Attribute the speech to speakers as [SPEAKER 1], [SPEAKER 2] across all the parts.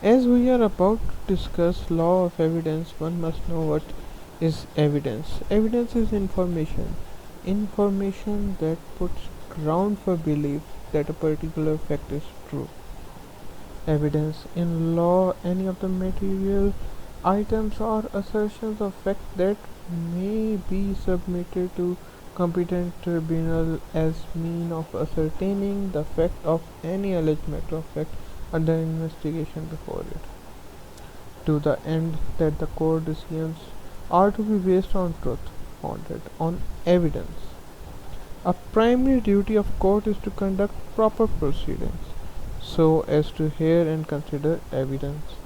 [SPEAKER 1] As we are about to discuss law of evidence, one must know what is evidence. Evidence is information. Information that puts ground for belief that a particular fact is true. Evidence in law, any of the material items or assertions of fact that may be submitted to competent tribunal as mean of ascertaining the fact of any alleged matter of fact under investigation before it, to the end that the court decisions are to be based on truth, founded on evidence. A primary duty of court is to conduct proper proceedings so as to hear and consider evidence.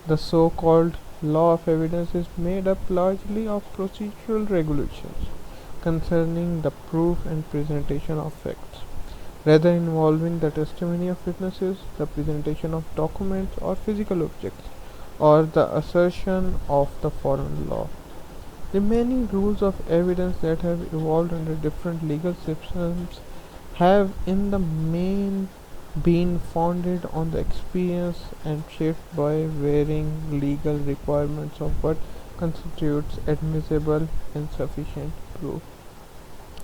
[SPEAKER 1] The so-called law of evidence is made up largely of procedural regulations concerning the proof and presentation of facts, rather involving the testimony of witnesses, the presentation of documents or physical objects, or the assertion of the foreign law. Remaining rules of evidence that have evolved under different legal systems have in the main been founded on the experience and shaped by varying legal requirements of what constitutes admissible and sufficient proof.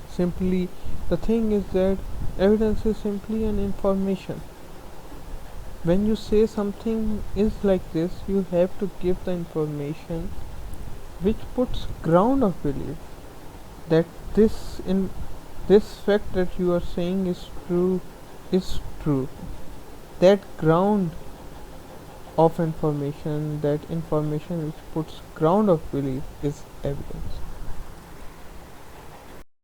[SPEAKER 1] Simply, the thing is that evidence is simply an information. When you say something is like this, you have to give the information which puts ground of belief that this fact that you are saying is true. That ground of information, that information which puts ground of belief, is evidence.